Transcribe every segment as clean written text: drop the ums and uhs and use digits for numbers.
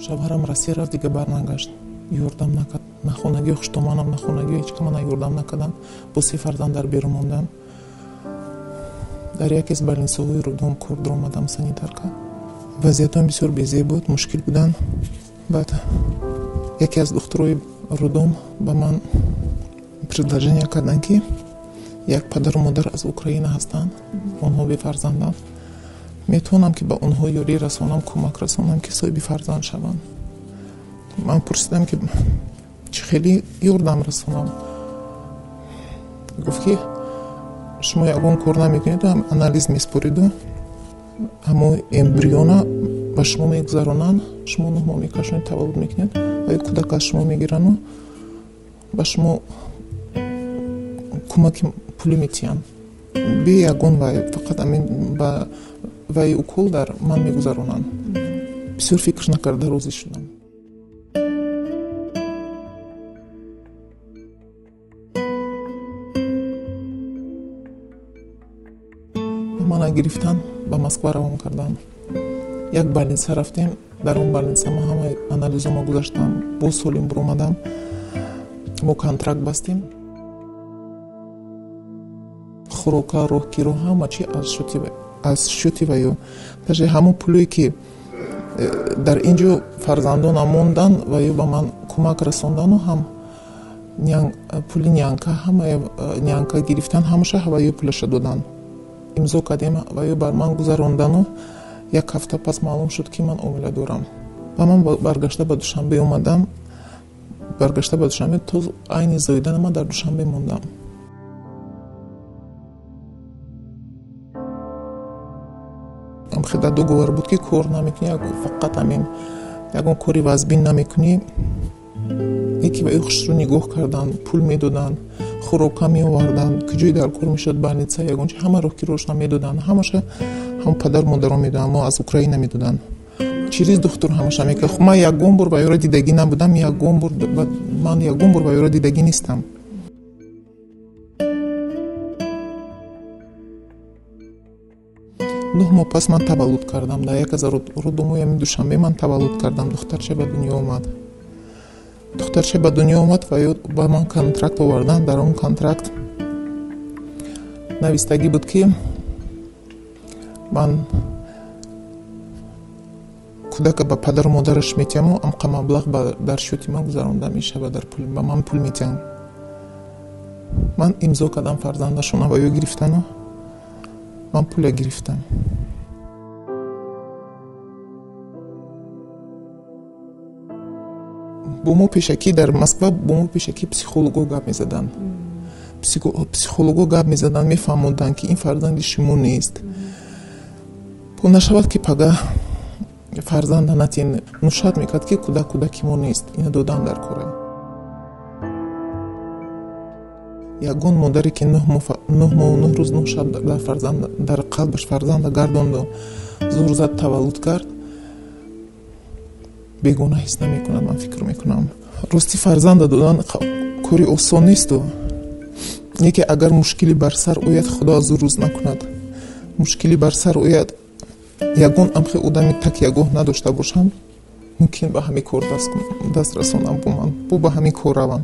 шавҳарам Россия рафт, дига барнагашт, ёрдам накард. На хонагии хуштоманам, на хонагии ҳеҷ кама ёрдам накарданд. Бо 3 фарзанд дар берун мондам. Дар яке аз больницаҳои Рудом кор даромадам, санитарка. Вазъиятам бисёр безеб буд, мушкил буданд. Баъд яке аз духтурои Рудом ба ман предложение карданд ки як падару модар аз Украина ҳастанд, онҳо бефарзанданд. метавонам ки ба онҳо ёрӣ расонам, кӯмак расонам ки соҳиби фарзанд шаванд. ман пурсидам ки чӣ хеле ёрдам расонам. гуфт ки шумо ягон кор намекунед, анализ меспориду ҳамо эмбриона ба шумо мегузаронанд, шумо 9 моҳ мекашонед, таваллуд мекунед ва кӯдак аз шумо мегирану ба шумо кӯмаки пулӣ метиҳанд. бе ягон вай, фақат амин ба вай укол дар ман мегузаронанд. бисёр фикр накарда розӣ шудам. мана гирифтан ба Москва равон карданд. як больница рафтем, дар он больница ма ҳамаи анализома гузаштам, бо солим буромадам. мо контракт бастем. хӯрока, роҳгиро ҳама чи аз шути ваё. даже ҳамон пулое ки дар ин ҷо фарзандонам монданд ваё ба ман кӯмак расондану ҳам пули нянка, ҳамаи нянка гирифтан, ҳамаша ваё пулаша доданд. имзо кардем, ваё бар ман гузарондану як ҳафта пас маълум шуд ки ман омила дорам. ва ман баргашта ба Душанбе омадам. баргашта ба Душанбе то айни зоидани ман дар Душанбе мондам. хеда договор буд ки кор намекунӣ, фақат амин ягон кори вазбин намекунӣ. яки ба ӯ хушрӯ нигоҳ карданд, пул медоданд, хӯрока меоварданд, куҷои дар кор мешуд, больница ягон чи ҳама роҳгирошна медоданд. ҳамаша ҳам падар модаро медоданд, мо аз Украина медоданд. чириз духтур ҳамаша мекард. ман ягон бор ба ёро дидагӣ набудам, ман ягон бор ба ёро дидагӣ нестам. 9 моҳ пас ман таваллуд кардам. дар як аз рудумои Душанбе ман таваллуд кардам. духтарча ба дунё омад. духтарча ба дунё омад ва ба ман контракт оварданд. дар он контракт навистагӣ буд ки ман кӯдака ба падару модараш метиҳаму амқа маблағ дар шути ман гузаронда мешавад, дар пул ба ман пул метиҳам. ман имзо кардам, фарзандашона ва ё гирифтану ман пуля гирифтам. бо мо пешакӣ дар Москва бо мо пешакӣ психолого гап мезаданд. психолого гап мезаданд, мефаҳмонданд ки ин фарзанди шумо нест. бо нашавад ки пага фарзанда натин нушад мекард ки кӯдаки мо нест. ина додан дар кора. ягон модаре ки 9 моҳу 9 рӯз 9 шаб дар қалбаш фарзанда гардонду зур зад таваллуд кард, бегона ҳис намекунад. ман фикр мекунам рости фарзанда додан кори осон несту. яке агар мушкили бар сар ояд, худо аз ӯ рӯз накунад, мушкили бар сар ояд, ягон амхи одами так ягоҳ надошта бошам, мумкин ба ҳамин кор даст расонам. бо ба ҳамин кор равам.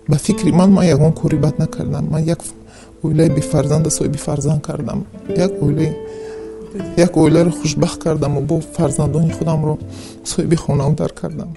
ба фикри ман ягон кори бад накардам. ман як оилаи бефарзанда соҳиби фарзанд кардам. як оиларо хушбахт кардаму бо фарзандони худамро соҳиби хонаводар кардам.